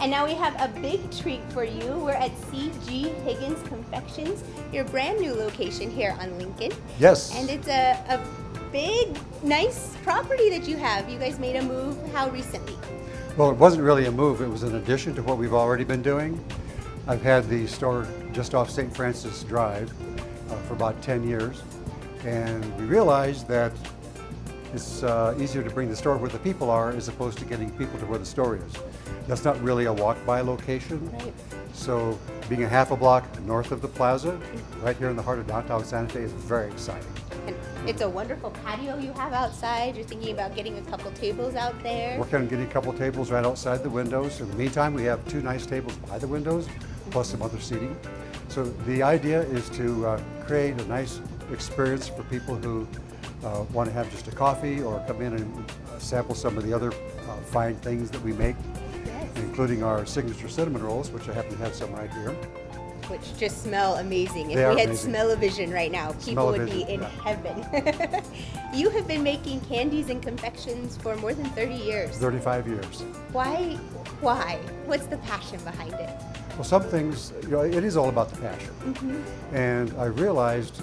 And now we have a big treat for you. We're at C.G. Higgins Confections, your brand new location here on Lincoln. Yes. And it's a big, nice property that you have. You guys made a move, how recently? Well, it wasn't really a move. It was an addition to what we've already been doing. I've had the store just off St. Francis Drive for about 10 years. And we realized that it's easier to bring the store where the people are as opposed to getting people to where the store is. That's not really a walk-by location. Right. So being a half a block north of the plaza, right here in the heart of downtown Santa Fe, is very exciting. And it's a wonderful patio you have outside. You're thinking about getting a couple tables out there. Working on getting a couple tables right outside the windows. In the meantime, we have 2 nice tables by the windows, plus some other seating. So the idea is to create a nice experience for people who want to have just a coffee or come in and sample some of the other fine things that we make, Yes. including our signature cinnamon rolls, which I happen to have some right here. Which just smell amazing. If They are we had amazing. smell-o-vision right now, people would be Smell-o-vision, in yeah. heaven. You have been making candies and confections for more than 30 years. 35 years. Why? Why? What's the passion behind it? Well, some things, it is all about the passion. And I realized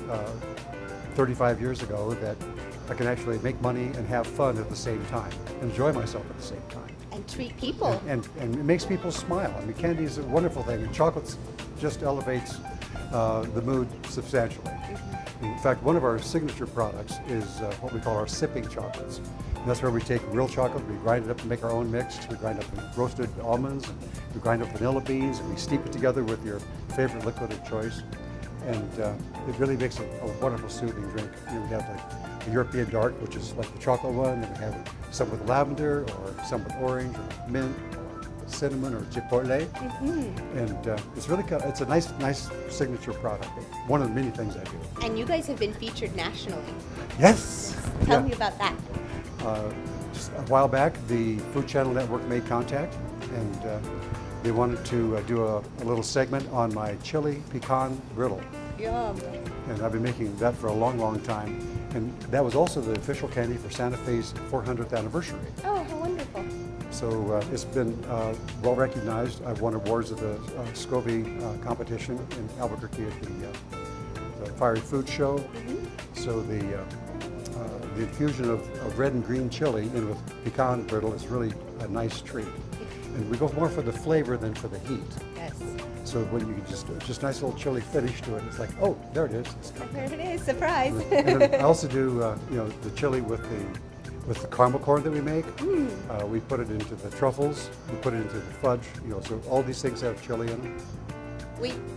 35 years ago that I can actually make money and have fun at the same time, enjoy myself at the same time. And treat people. And it makes people smile. I mean, candy is a wonderful thing, and chocolate just elevates the mood substantially. In fact, one of our signature products is what we call our sipping chocolates. And that's where we take real chocolate, we grind it up and make our own mix. We grind up roasted almonds, and we grind up vanilla beans, and we steep it together with your favorite liquid of choice. And it really makes a wonderful soothing drink. We have like a European dark, which is like the chocolate one, and we have some with lavender, or some with orange, or mint, or cinnamon, or chipotle. And it's really it's a nice signature product. One of the many things I do. And you guys have been featured nationally. Yes. Tell me about that. Just a while back, the Food Channel Network made contact, and they wanted to do a little segment on my chili pecan brittle. Yum. And I've been making that for a long time. And that was also the official candy for Santa Fe's 400th anniversary. Oh, how wonderful. So it's been well recognized. I've won awards at the SCOBY competition in Albuquerque at the Fiery Food Show. So the infusion of red and green chili in with pecan brittle is really a nice treat. And we go more for the flavor than for the heat. Yes. So when you just nice little chili finish to it, it's like, oh, there it is. There it is, surprise. And then I also do the chili with the caramel corn that we make. We put it into the truffles. We put it into the fudge. So all these things have chili in them.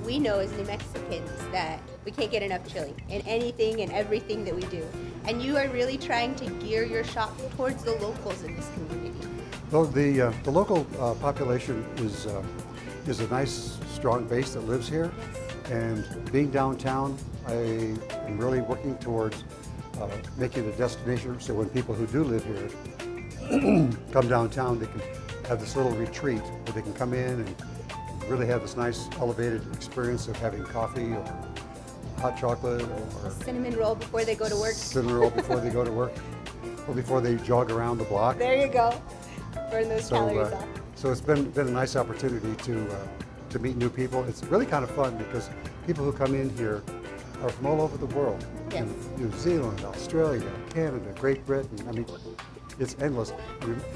We know as New Mexicans that we can't get enough chili in anything and everything that we do. And you are really trying to gear your shop towards the locals in this community. Well, the local population is a nice, strong base that lives here. And being downtown, I am really working towards making it a destination so when people who do live here come downtown, they can have this little retreat where they can come in and really have this nice elevated experience of having coffee or hot chocolate or Cinnamon roll before they go to work. Cinnamon roll before they go to work or before they jog around the block. There you go. Burn those calories off. So it's been a nice opportunity to meet new people. It's really kind of fun because people who come in here are from all over the world. Yes. New Zealand, Australia, Canada, Great Britain. I mean, it's endless.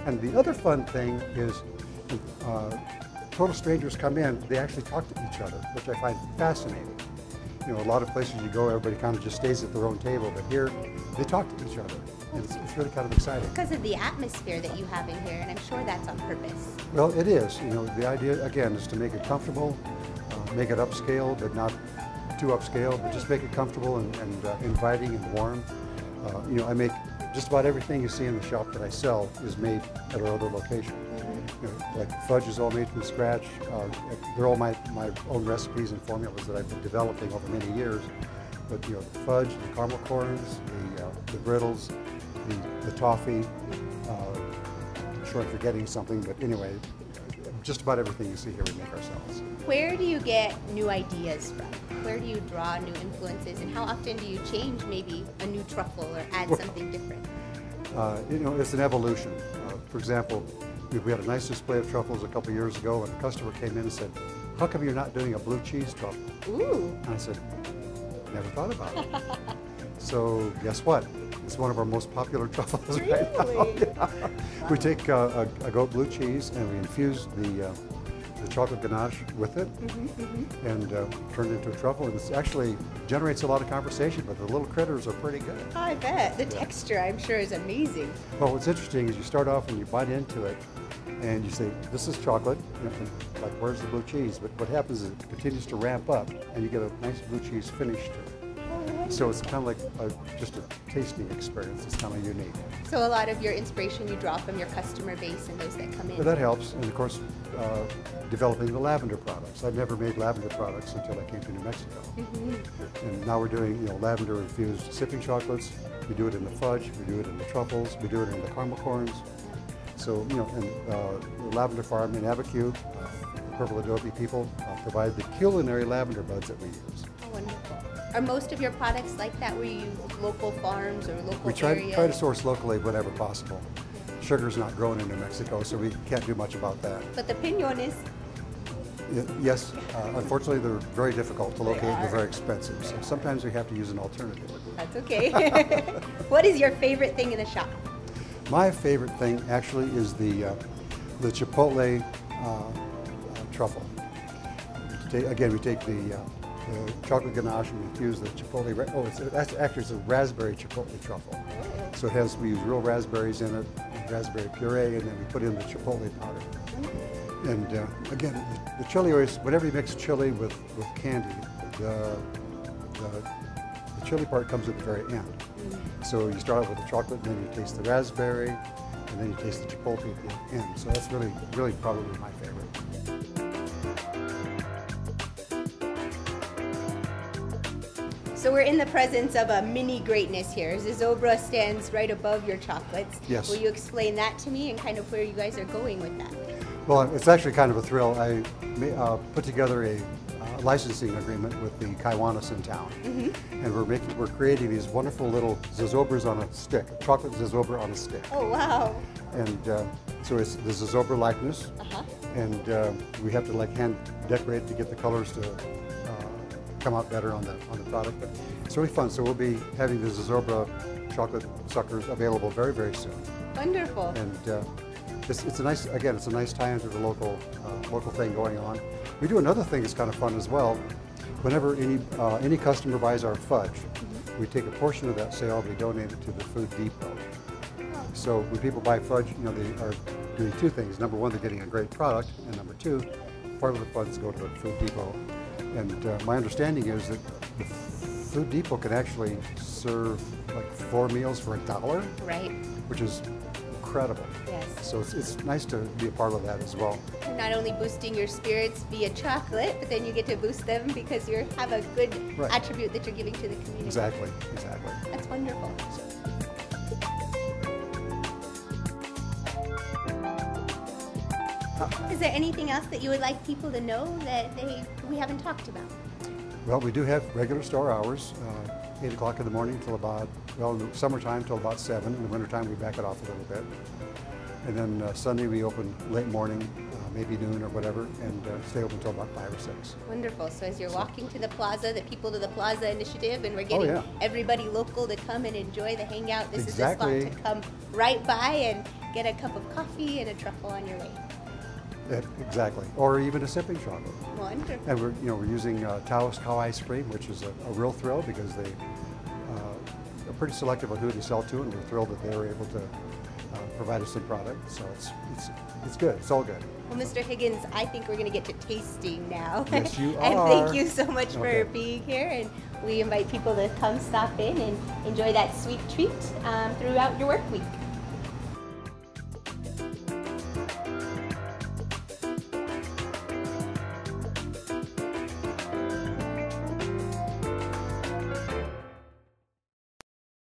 And the other fun thing is total strangers come in, they actually talk to each other, which I find fascinating. A lot of places you go, everybody kind of just stays at their own table, but here they talk to each other. And it's really kind of exciting. Because of the atmosphere that you have in here, and I'm sure that's on purpose. Well, it is. The idea, again, is to make it comfortable, make it upscale, but not too upscale, but just make it comfortable and inviting and warm. I make just about everything you see in the shop that I sell is made at our other location. Like fudge is all made from scratch. They're all my own recipes and formulas that I've been developing over many years. But the fudge, the caramel corns, the brittles, the toffee. I'm sure I'm forgetting something, but anyway, just about everything you see here we make ourselves. Where do you get new ideas from? Where do you draw new influences, and how often do you change maybe a new truffle or add something different? It's an evolution. For example, We had a nice display of truffles a couple years ago, and a customer came in and said, "How come you're not doing a blue cheese truffle?" Ooh. And I said, "Never thought about it." So guess what? It's one of our most popular truffles right now. Really? Yeah. We take a goat blue cheese and we infuse the chocolate ganache with it and turn it into a truffle. And it actually generates a lot of conversation, but the little critters are pretty good. I bet. The texture, I'm sure, is amazing. Well, what's interesting is you start off and you bite into it and you say, this is chocolate, and like, where's the blue cheese? But what happens is it continues to ramp up and you get a nice blue cheese finish to it. So it's kind of like just a tasting experience. It's kind of unique. So a lot of your inspiration you draw from your customer base and those that come in. But that helps, and of course, developing the lavender products. I've never made lavender products until I came to New Mexico. And now we're doing, lavender-infused sipping chocolates. We do it in the fudge, we do it in the truffles, we do it in the caramel corns. So, and the lavender farm in Abiquiu, the Purple Adobe people provide the culinary lavender buds that we use. Oh, wonderful. Are most of your products like that where you use local farms or local We try areas? to source locally whenever possible. Sugar's not grown in New Mexico, so we can't do much about that. But the piñon is. Yes, unfortunately they're very difficult to locate and they're are. very expensive. So sometimes we have to use an alternative. That's okay. What is your favorite thing in the shop? My favorite thing actually is the chipotle truffle. Again, we take the chocolate ganache and we infuse the chipotle. It's a raspberry chipotle truffle. So we use real raspberries in it, raspberry puree, and then we put in the chipotle powder. And again, the chili always, whenever you mix chili with candy, the chili part comes at the very end. So you start out with the chocolate, and then you taste the raspberry, and then you taste the chipotle at the end. So that's really probably my favorite. So we're in the presence of a mini greatness here. Zozobra stands right above your chocolates. Yes. Will you explain that to me and kind of where you guys are going with that? Well, it's actually kind of a thrill. I put together a licensing agreement with the Kiwanis in town, and we're creating these wonderful little zozobras on a stick, chocolate zozobra on a stick. Oh wow! And so it's the zozobra likeness, and we have to hand decorate to get the colors to come out better on the product. But it's really fun. So we'll be having the zozobra chocolate suckers available very, very soon. Wonderful. And it's a nice tie into the local thing going on. We do another thing that's kind of fun as well. Whenever any customer buys our fudge, we take a portion of that sale and we donate it to the Food Depot. So when people buy fudge, they are doing two things. Number one, they're getting a great product, and number two, part of the funds go to the Food Depot. And my understanding is that the Food Depot can actually serve like 4 meals for $1. Right. Which is incredible. Yes. So it's nice to be a part of that as well. You're not only boosting your spirits via chocolate, but then you get to boost them because you have a good attribute that you're giving to the community. Exactly. That's wonderful. Is there anything else that you would like people to know that we haven't talked about? Well, we do have regular store hours, 8 o'clock in the morning till about, in the summertime till about 7. In the wintertime, we back it off a little bit. And then Sunday, we open late morning, maybe noon or whatever, and stay open till about 5 or 6. Wonderful. So as you're walking to the plaza, the People to the Plaza initiative, and we're getting everybody local to come and enjoy the hangout, this is the spot to come right by and get a cup of coffee and a truffle on your way. Exactly, or even a sipping chocolate. Wonderful. And we're using Taoist cow ice cream, which is a real thrill because they are pretty selective on who they sell to, and we're thrilled that they were able to provide us some product. So it's good. It's all good. Well, Mr. Higgins, I think we're going to get to tasting now. Yes, you are. And thank you so much for being here. And we invite people to come stop in and enjoy that sweet treat throughout your work week.